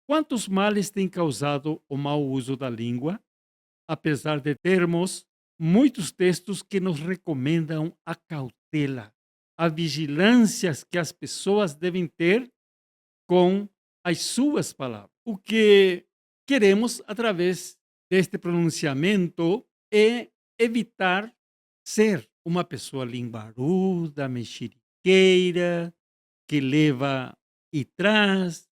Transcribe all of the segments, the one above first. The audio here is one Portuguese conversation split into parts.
Quantos males tem causado o mau uso da língua, apesar de termos muitos textos que nos recomendam a cautela, a vigilância que as pessoas devem ter com as suas palavras. O que queremos através deste pronunciamento é evitar ser uma pessoa limbaruda, mexeriqueira, que leva e traz,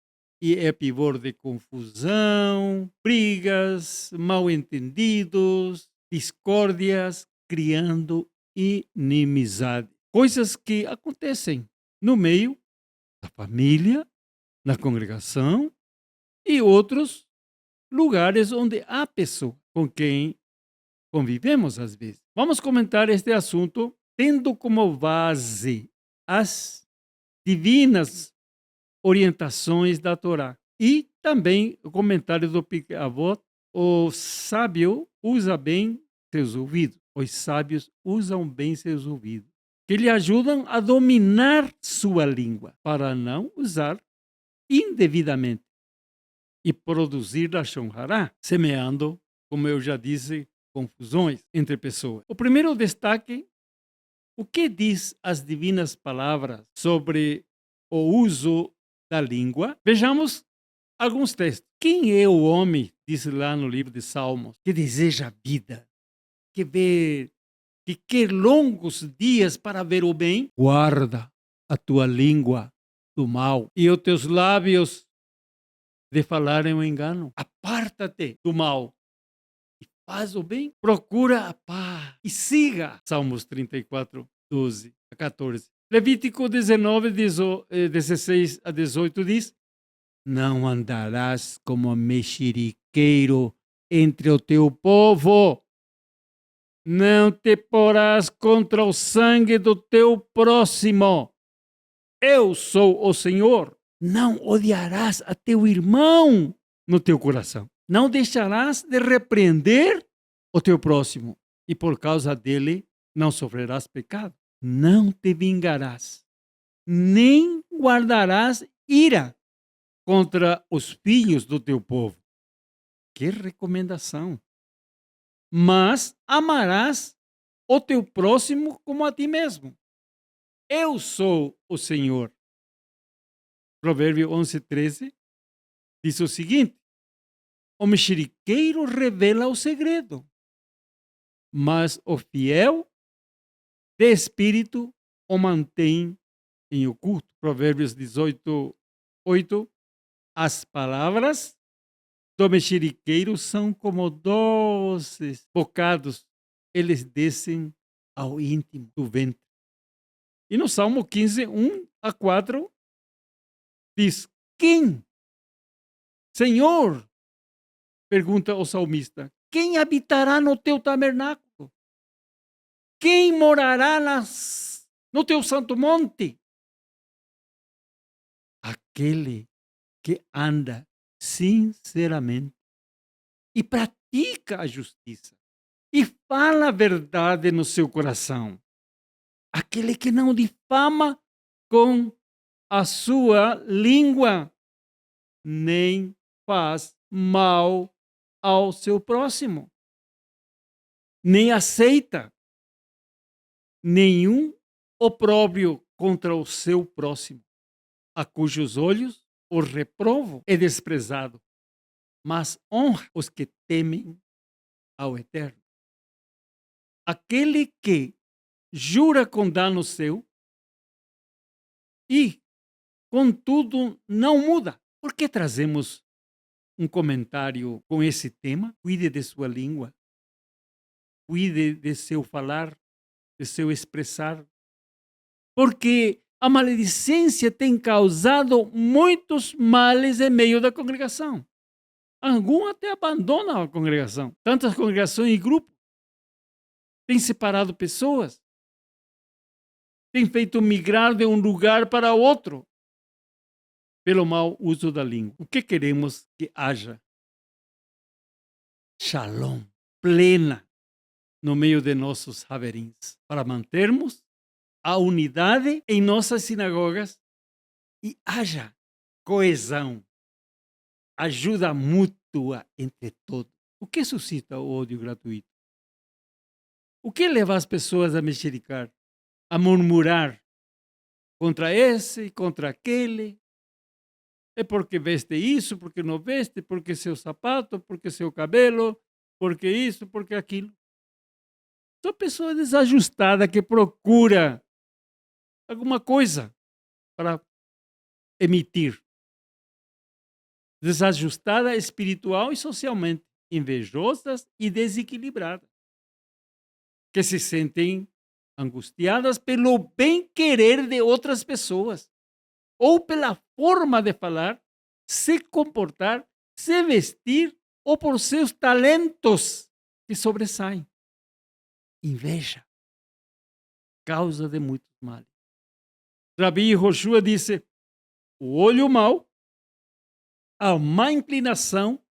e é pivor de confusão, brigas, mal-entendidos, discórdias, criando inimizade. Coisas que acontecem no meio da família, na congregação e outros lugares onde há pessoas com quem convivemos às vezes. Vamos comentar este assunto tendo como base as divinas orientações da Torá. E também o comentário do Pirkei-Avot, o sábio usa bem seus ouvidos. Os sábios usam bem seus ouvidos, que lhe ajudam a dominar sua língua, para não usar indevidamente e produzir lashon hará, semeando, como eu já disse, confusões entre pessoas. O primeiro destaque, o que diz as divinas palavras sobre o uso da língua? Vejamos alguns textos. Quem é o homem, diz lá no livro de Salmos, que deseja a vida, que quer longos dias para ver o bem? Guarda a tua língua do mal e os teus lábios de falarem o engano. Aparta-te do mal e faz o bem. Procura a paz e siga. Salmos 34, 12 a 14. Levítico 19, 16 a 18 diz: não andarás como mexeriqueiro entre o teu povo. Não te porás contra o sangue do teu próximo. Eu sou o Senhor. Não odiarás a teu irmão no teu coração. Não deixarás de repreender o teu próximo, e por causa dele não sofrerás pecado. Não te vingarás, nem guardarás ira contra os filhos do teu povo. Que recomendação! Mas amarás o teu próximo como a ti mesmo. Eu sou o Senhor. Provérbio 11, 13 diz o seguinte: o mexeriqueiro revela o segredo, mas o fiel de espírito o mantém em oculto. Provérbios 18, 8. As palavras do mexeriqueiro são como doces bocados, eles descem ao íntimo do ventre. E no Salmo 15, 1 a 4, diz: quem, Senhor, pergunta o salmista, quem habitará no teu tabernáculo? Quem morará no teu santo monte? Aquele que anda sinceramente e pratica a justiça e fala a verdade no seu coração. Aquele que não difama com a sua língua, nem faz mal ao seu próximo, nem aceita nenhum opróbrio contra o seu próximo, a cujos olhos o reprovo é desprezado, mas honra os que temem ao Eterno. Aquele que jura com dano seu e, contudo, não muda. Por que trazemos um comentário com esse tema? Cuide de sua língua, cuide de seu falar, de seu expressar, porque a maledicência tem causado muitos males em meio da congregação. Alguns até abandonam a congregação. Tantas congregações e grupos têm separado pessoas, têm feito migrar de um lugar para outro pelo mau uso da língua. O que queremos que haja? Shalom, plena, no meio de nossos haverins, para mantermos a unidade em nossas sinagogas e haja coesão, ajuda mútua entre todos. O que suscita o ódio gratuito? O que leva as pessoas a mexericar, a murmurar contra esse, contra aquele? É porque veste isso, porque não veste, porque seu sapato, porque seu cabelo, porque isso, porque aquilo. São pessoas desajustadas que procura alguma coisa para emitir. Desajustada espiritual e socialmente, invejosas e desequilibradas, que se sentem angustiadas pelo bem-querer de outras pessoas, ou pela forma de falar, se comportar, se vestir, ou por seus talentos que sobressaem. Inveja, causa de muitos males. Rabi Joshua disse: o olho mau, a má inclinação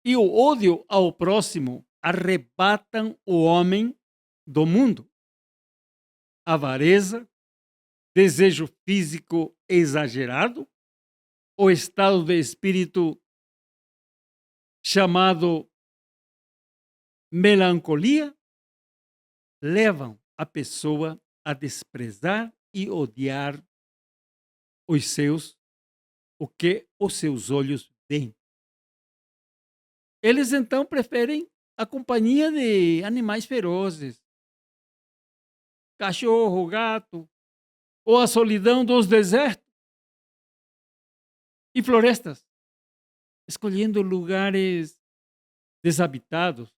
e o ódio ao próximo arrebatam o homem do mundo. Avareza, desejo físico exagerado, o estado de espírito chamado melancolia, levam a pessoa a desprezar e odiar o que os seus olhos veem. Eles então preferem a companhia de animais ferozes, cachorro, gato, ou a solidão dos desertos e florestas, escolhendo lugares desabitados,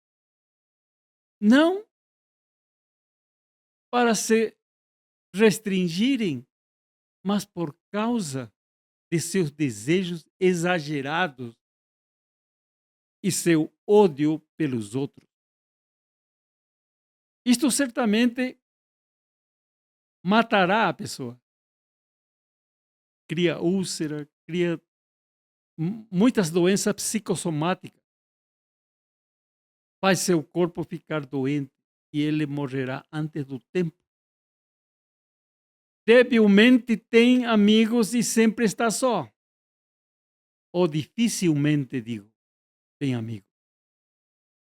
não para se restringirem, mas por causa de seus desejos exagerados e seu ódio pelos outros. Isto certamente matará a pessoa. Cria úlcera, cria muitas doenças psicossomáticas. Faz seu corpo ficar doente e ele morrerá antes do tempo. Debilmente tem amigos e sempre está só. Ou dificilmente, digo, tem amigos.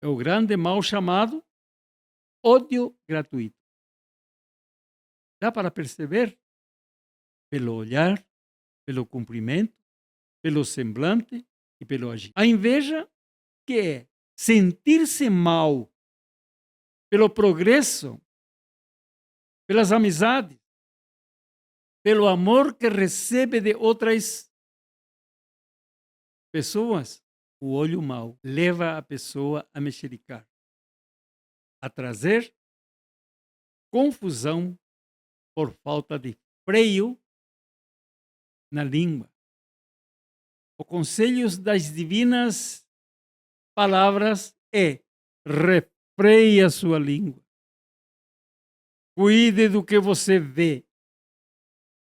É o grande mal chamado ódio gratuito. Dá para perceber pelo olhar, pelo cumprimento, pelo semblante e pelo agir. A inveja, que é sentir-se mal pelo progresso, pelas amizades, pelo amor que recebe de outras pessoas. O olho mau leva a pessoa a mexericar, a trazer confusão por falta de freio na língua. O conselho das divinas palavras é: refreie a sua língua. Cuide do que você vê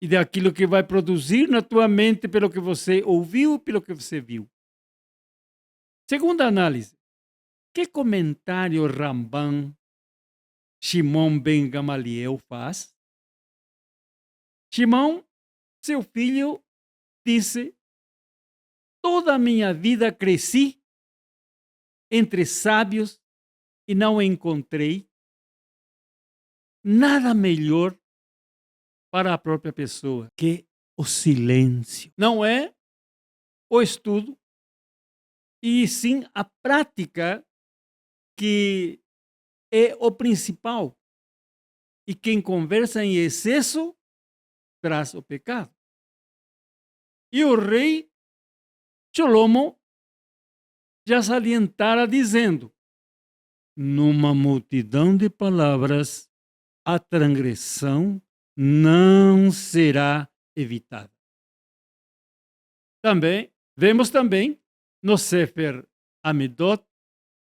e daquilo que vai produzir na tua mente pelo que você ouviu e pelo que você viu. Segunda análise. Que comentário Ramban Shimon ben Gamaliel faz? Shimon, seu filho, disse: toda a minha vida cresci entre sábios e não encontrei nada melhor para a própria pessoa que o silêncio. Não é o estudo, e sim a prática que é o principal. E quem conversa em excesso traz o pecado. E o rei Shlomo já salientara dizendo: numa multidão de palavras, a transgressão não será evitada. Vemos também no Sefer Amidot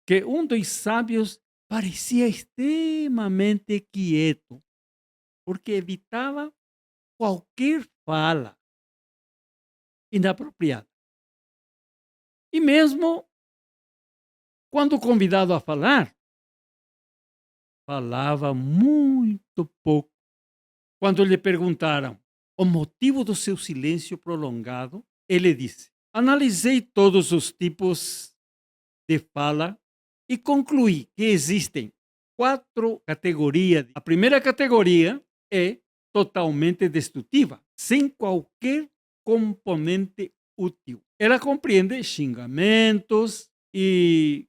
que um dos sábios parecia extremamente quieto, porque evitava qualquer fala inapropriada. E mesmo quando convidado a falar, falava muito pouco. Quando lhe perguntaram o motivo do seu silêncio prolongado, ele disse: Analisei todos os tipos de fala e concluí que existem 4 categorias. A primeira categoria é totalmente destrutiva, sem qualquer componente útil. Ela compreende xingamentos e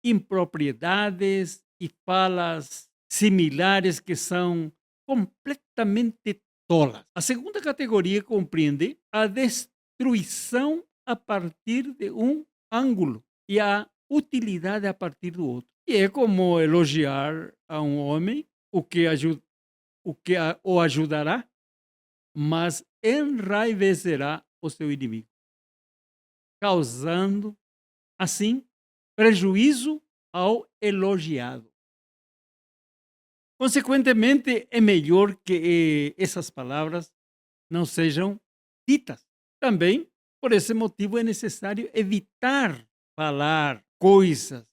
impropriedades e falas similares que são completamente tolas. A segunda categoria compreende a destruição a partir de um ângulo e a utilidade a partir do outro. E é como elogiar a um homem, o ajudará, mas enraivecerá o seu inimigo, causando, assim, prejuízo ao elogiado. Consequentemente, é melhor que essas palavras não sejam ditas. Também, por esse motivo, é necessário evitar falar coisas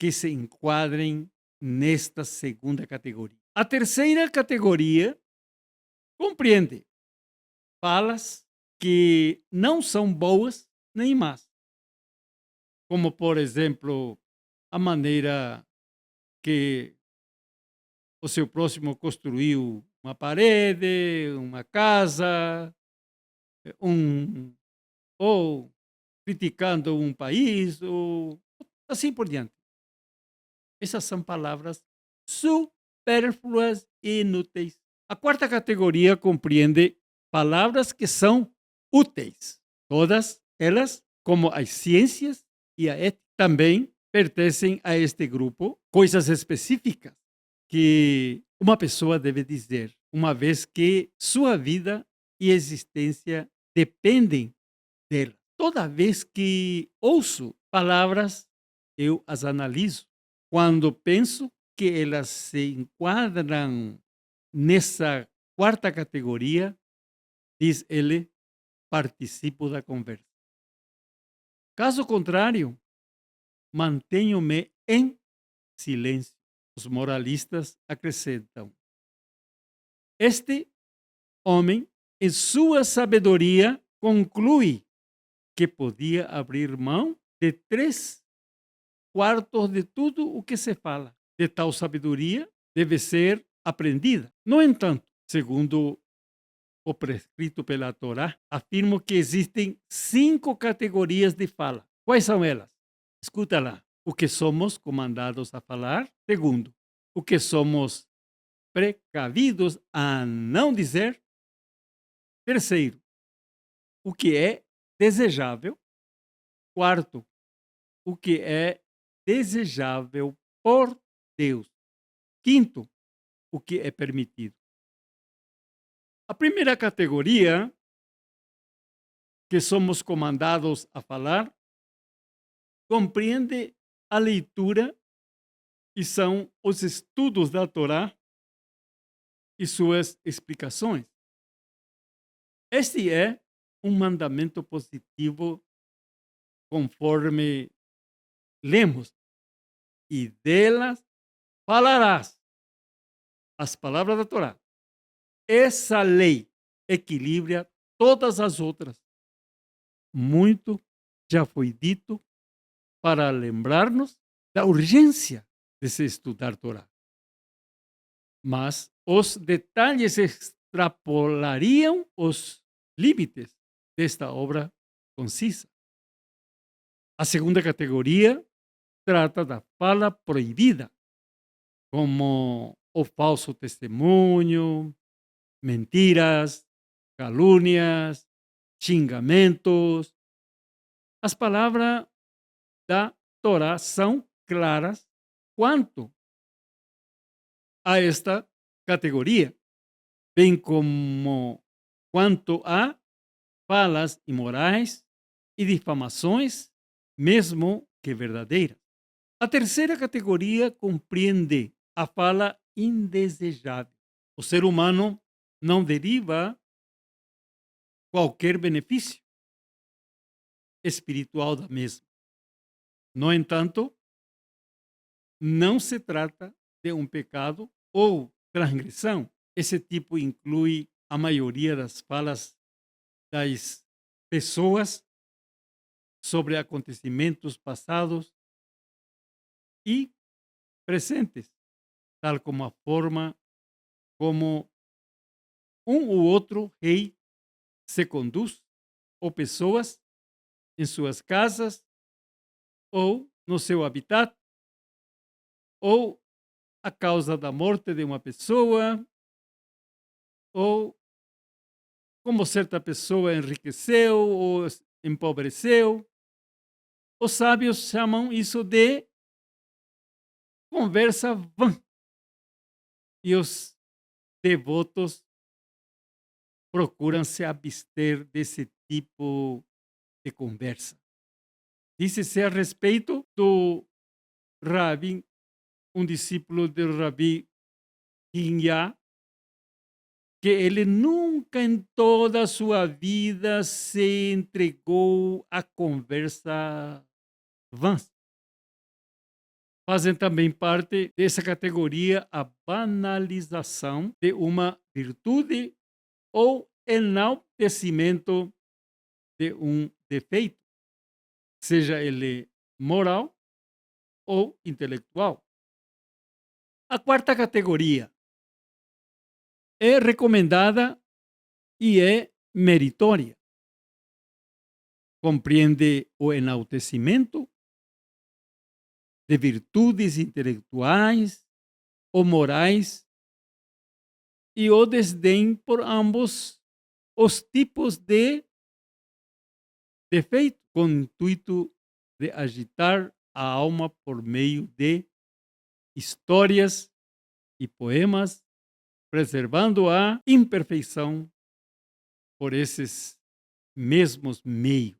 que se enquadrem nesta segunda categoria. A terceira categoria compreende falas que não são boas nem más, como, por exemplo, a maneira que o seu próximo construiu uma parede, uma casa, um, ou criticando um país, ou assim por diante. Essas são palavras supérfluas e inúteis. A quarta categoria compreende palavras que são úteis. Todas elas, como as ciências e a ética, também pertencem a este grupo, coisas específicas que uma pessoa deve dizer, uma vez que sua vida e existência dependem dela. Toda vez que ouço palavras, eu as analiso. Quando penso que elas se enquadram nessa quarta categoria, diz ele, participo da conversa. Caso contrário, mantenho-me em silêncio. Os moralistas acrescentam: este homem, em sua sabedoria, conclui que podia abrir mão de 3/4 de tudo o que se fala. De tal sabedoria deve ser aprendida. No entanto, segundo o prescrito pela Torá, afirmo que existem 5 categorias de fala. Quais são elas? Escuta lá. O que somos comandados a falar. Segundo, o que somos precavidos a não dizer. Terceiro, o que é desejável. Quarto, o que é desejável por Deus. Quinto, o que é permitido. A primeira categoria que somos comandados a falar compreende a leitura e são os estudos da Torá e suas explicações. Este é um mandamento positivo, conforme lemos, e delas falarás. As palavras da Torá. Essa lei equilibra todas as outras. Muito já foi dito para lembrar-nos da urgência de se estudar Torá. Mas os detalhes extrapolariam os limites desta obra concisa. A segunda categoria trata da fala proibida, como o falso testemunho, mentiras, calúnias, xingamentos. As palavras da Torá são claras quanto a esta categoria, bem como quanto a falas imorais e difamações, mesmo que verdadeiras. A terceira categoria compreende a fala indesejável. O ser humano não deriva qualquer benefício espiritual da mesma. No entanto, não se trata de um pecado ou transgressão. Esse tipo inclui a maioria das falas das pessoas sobre acontecimentos passados e presentes, tal como a forma como ou outro rei se conduz, ou pessoas em suas casas, ou no seu habitat, ou a causa da morte de uma pessoa, ou como certa pessoa enriqueceu ou empobreceu. Os sábios chamam isso de conversa vã. E os devotos procuram se abster desse tipo de conversa. Disse-se a respeito do Rabi, um discípulo do Rabi Hinja, que ele nunca em toda a sua vida se entregou a conversa vãs. Fazem também parte dessa categoria a banalização de uma virtude ou enaltecimento de um defeito, seja ele moral ou intelectual. A quarta categoria é recomendada e é meritória. Compreende o enaltecimento de virtudes intelectuais ou morais e o desdém por ambos os tipos de defeito, com o intuito de agitar a alma por meio de histórias e poemas, preservando a imperfeição por esses mesmos meios.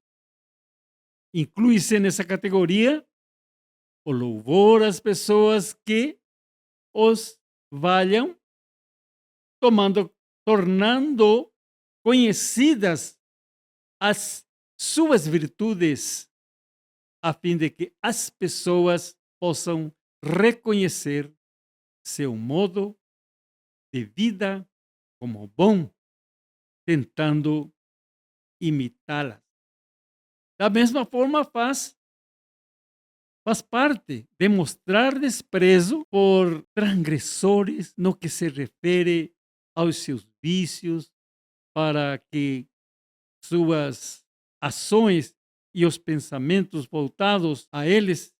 Inclui-se nessa categoria o louvor às pessoas que os valham, tornando conhecidas as suas virtudes, a fim de que as pessoas possam reconhecer seu modo de vida como bom, tentando imitá-las. Da mesma forma, faz parte de mostrar desprezo por transgressores no que se refere aos seus vícios, para que suas ações e os pensamentos voltados a eles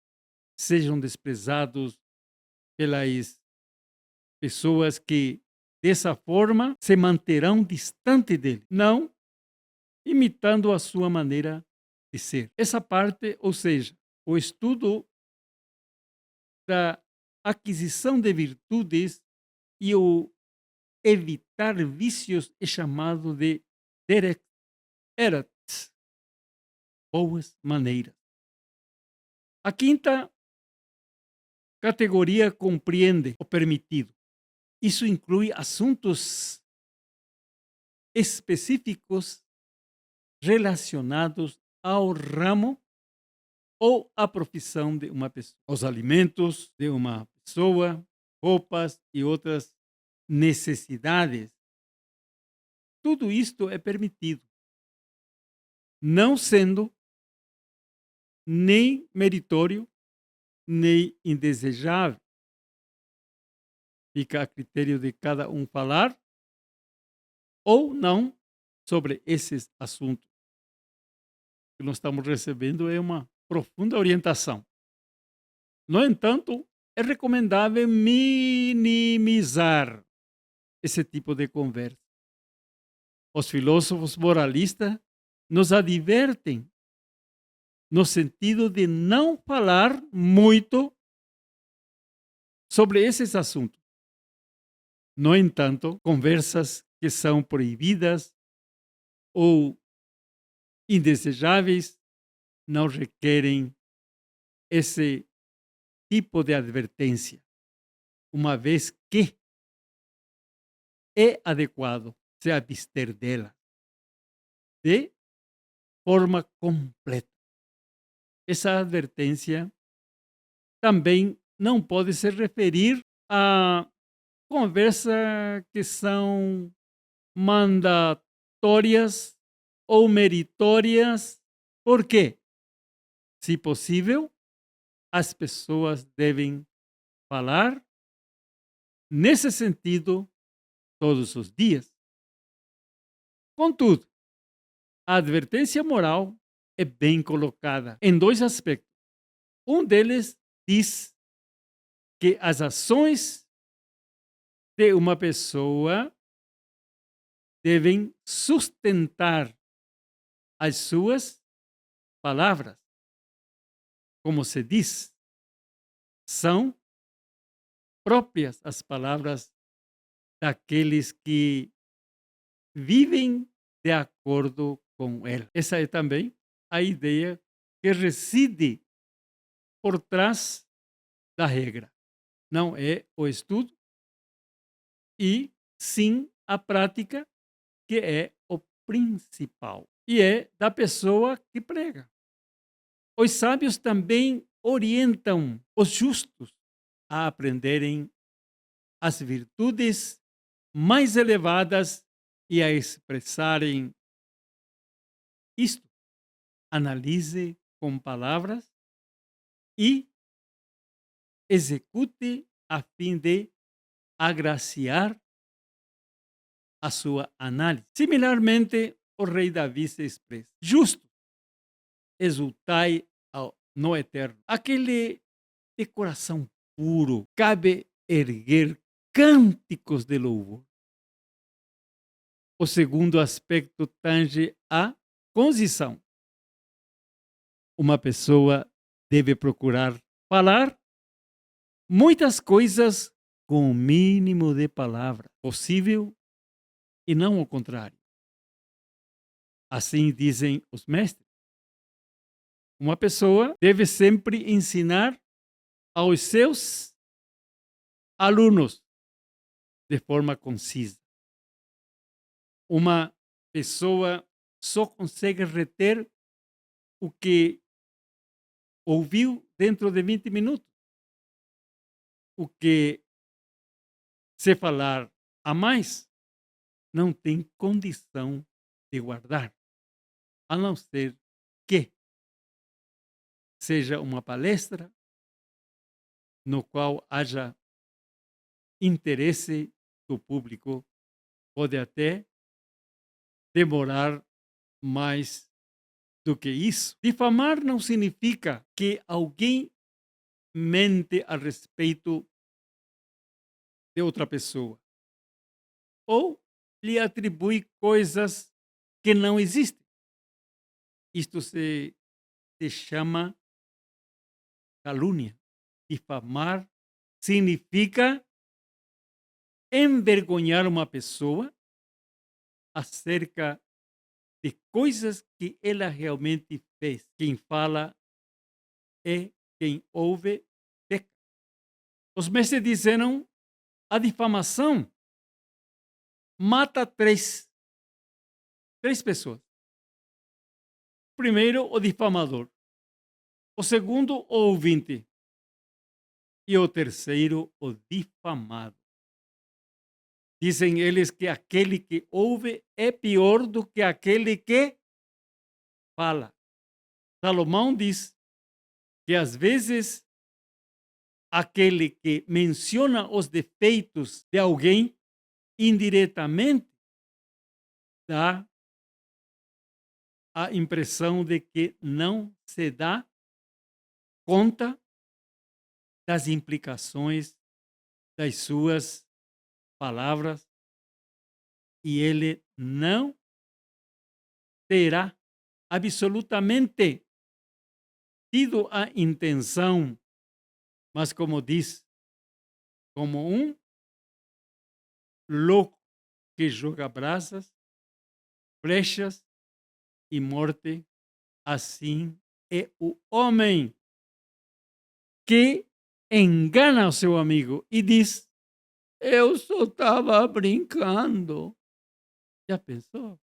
sejam desprezados pelas pessoas que, dessa forma, se manterão distante dele, não imitando a sua maneira de ser. Essa parte, ou seja, o estudo da aquisição de virtudes e o evitar vícios é chamado de derek eretz, boas maneiras. A quinta categoria compreende o permitido. Isso inclui assuntos específicos relacionados ao ramo ou à profissão de uma pessoa, os alimentos de uma pessoa, roupas e outras necessidades. Tudo isto é permitido, não sendo nem meritório, nem indesejável. Fica a critério de cada um falar ou não sobre esses assuntos. O que nós estamos recebendo é uma profunda orientação. No entanto, é recomendável minimizar esse tipo de conversa. Os filósofos moralistas nos advertem no sentido de não falar muito sobre esses assuntos. No entanto, conversas que são proibidas ou indesejáveis não requerem esse tipo de advertência, uma vez que é adequado se abster dela de forma completa. Essa advertência também não pode se referir a conversas que são mandatórias ou meritórias. Por quê? Se possível, as pessoas devem falar nesse sentido todos os dias. Contudo, a advertência moral é bem colocada em dois aspectos. Um deles diz que as ações de uma pessoa devem sustentar as suas palavras. Como se diz, são próprias as palavras daqueles que vivem de acordo com ela. Essa é também a ideia que reside por trás da regra. Não é o estudo e sim a prática que é o principal. E é da pessoa que prega. Os sábios também orientam os justos a aprenderem as virtudes mais elevadas e a expressarem isto. Analise com palavras e execute a fim de agraciar a sua análise. Similarmente, o rei Davi se expressa: justo, exultai no eterno. Aquele de coração puro, cabe erguer cânticos de louvor. O segundo aspecto tange a concisão. Uma pessoa deve procurar falar muitas coisas com o mínimo de palavra possível e não o contrário. Assim dizem os mestres. Uma pessoa deve sempre ensinar aos seus alunos de forma concisa. Uma pessoa só consegue reter o que ouviu dentro de 20 minutos. O que se falar a mais não tem condição de guardar, a não ser que seja uma palestra no qual haja interesse do público, pode até demorar mais do que isso. Difamar não significa que alguém mente a respeito de outra pessoa ou lhe atribui coisas que não existem. Isto se chama calúnia. Difamar significa envergonhar uma pessoa acerca de coisas que ela realmente fez. Quem fala é quem ouve peca. Os mestres disseram: a difamação mata três pessoas. Primeiro, o difamador. O segundo, o ouvinte. E o terceiro, o difamado. Dizem eles que aquele que ouve é pior do que aquele que fala. Salomão diz que às vezes aquele que menciona os defeitos de alguém indiretamente dá a impressão de que não se dá conta das implicações das suas palavras e ele não terá absolutamente tido a intenção, mas como diz, como um louco que joga brasas, flechas e morte, assim é o homem que engana o seu amigo e diz: eu só estava brincando. Já pensou?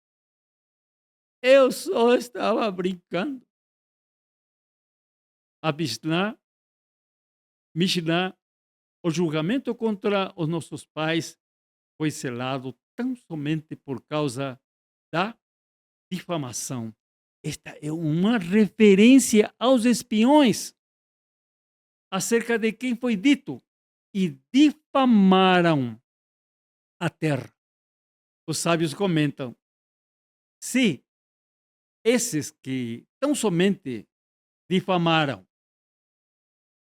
Eu só estava brincando. A Mishnah, o julgamento contra os nossos pais foi selado tão somente por causa da difamação. Esta é uma referência aos espiões, acerca de quem foi dito, e difamaram a terra. Os sábios comentam: se esses que tão somente difamaram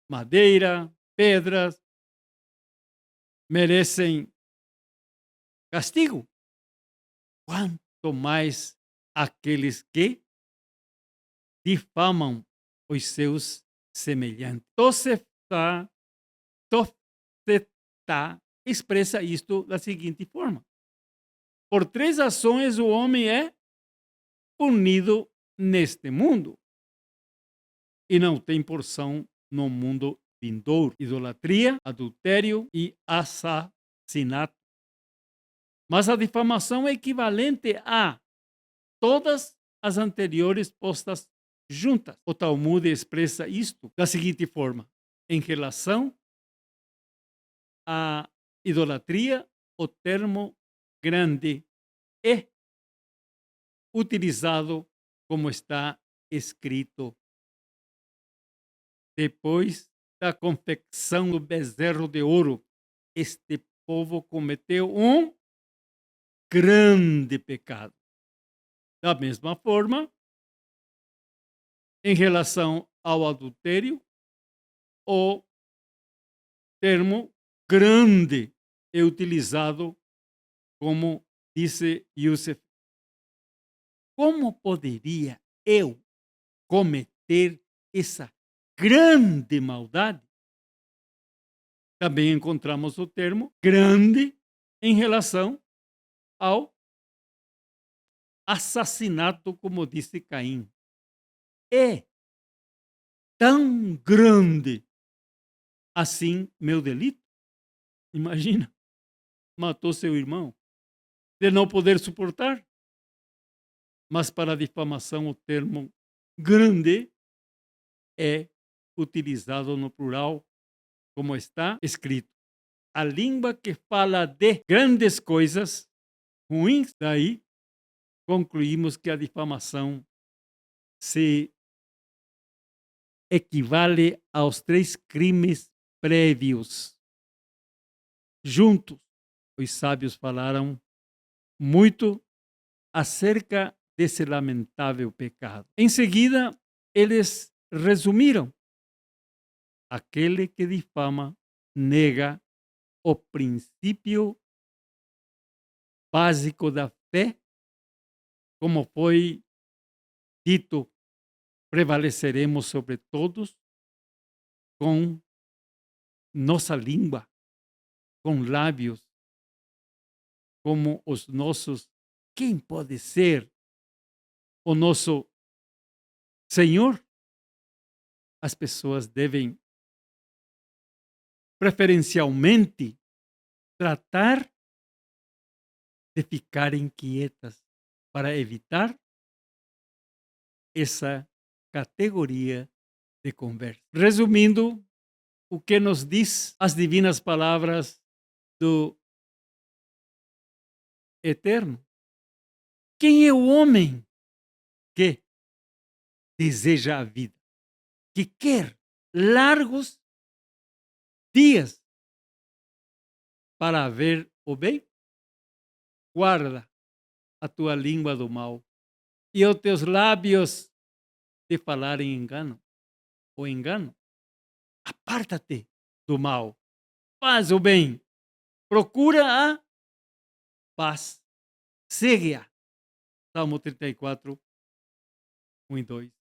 madeira, pedras, merecem castigo, quanto mais aqueles que difamam os seus semelhantes. Tofetá expressa isto da seguinte forma: por 3 ações o homem é punido neste mundo e não tem porção no mundo vindouro: idolatria, adultério e assassinato. Mas a difamação é equivalente a todas as anteriores postas juntas. O Talmud expressa isto da seguinte forma: em relação à idolatria, o termo grande é utilizado como está escrito: depois da confecção do bezerro de ouro, este povo cometeu um grande pecado. Da mesma forma, em relação ao adultério, o termo grande é utilizado como disse Yosef: como poderia eu cometer essa grande maldade? Também encontramos o termo grande em relação ao assassinato, como disse Caim. É tão grande assim meu delito? Imagina, matou seu irmão, de não poder suportar. Mas para a difamação o termo grande é utilizado no plural, como está escrito: a língua que fala de grandes coisas ruins. Daí concluímos que a difamação se equivale aos 3 crimes prévios. Juntos, os sábios falaram muito acerca desse lamentável pecado. Em seguida, eles resumiram: aquele que difama nega o princípio básico da fé, como foi dito, prevaleceremos sobre todos com nossa língua, com lábios, como os nossos. Quem pode ser o nosso Senhor? As pessoas devem preferencialmente tratar de ficarem quietas para evitar essa categoria de conversa. Resumindo, o que nos diz as divinas palavras do Eterno: quem é o homem que deseja a vida, que quer largos dias para ver o bem? Guarda a tua língua do mal e os teus lábios de falar em engano ou engano. Aparta-te do mal, faz o bem, procura a paz, segue-a. Salmo 34, 1 e 2.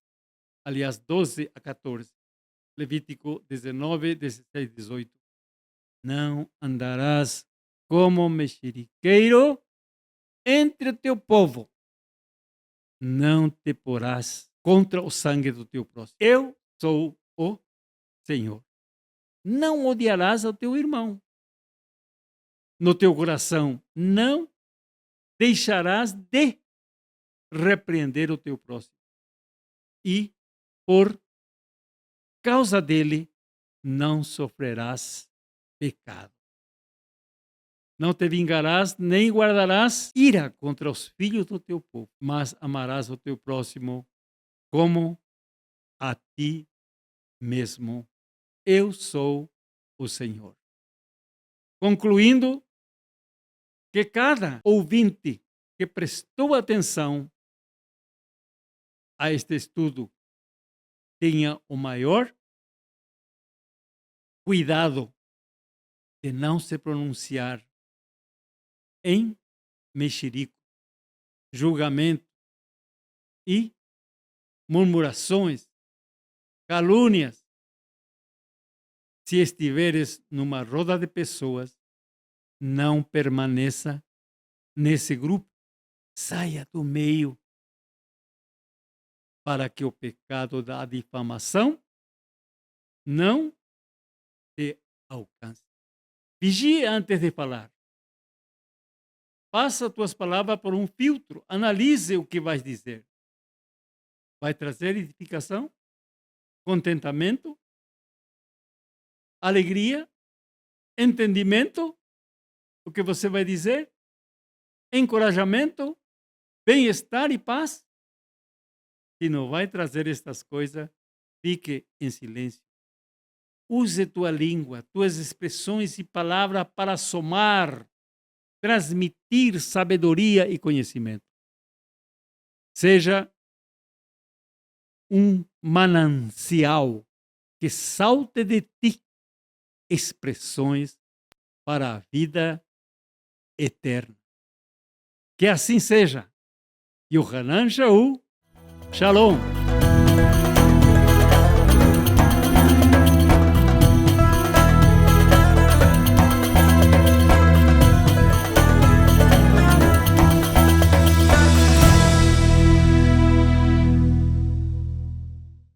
Aliás, 12 a 14. Levítico 19, 16 e 18. Não andarás como mexeriqueiro entre o teu povo. Não te porás contra o sangue do teu próximo. Eu sou o Senhor. Não odiarás ao teu irmão. No teu coração não deixarás de repreender o teu próximo. E por causa dele não sofrerás pecado. Não te vingarás, nem guardarás ira contra os filhos do teu povo, mas amarás o teu próximo como a ti mesmo. Eu sou o Senhor. Concluindo, que cada ouvinte que prestou atenção a este estudo tenha o maior cuidado de não se pronunciar em mexerico, julgamento e murmurações, calúnias. Se estiveres numa roda de pessoas, não permaneça nesse grupo. Saia do meio, para que o pecado da difamação não te alcance. Vigie antes de falar. Passa tuas palavras por um filtro. Analise o que vais dizer. Vai trazer edificação, contentamento, alegria, entendimento, o que você vai dizer, encorajamento, bem-estar e paz. Se não vai trazer estas coisas, fique em silêncio. Use tua língua, tuas expressões e palavras para somar, transmitir sabedoria e conhecimento. Seja um manancial que salte de ti expressões para a vida eterna. Que assim seja. Yohanan Shaul, Shalom.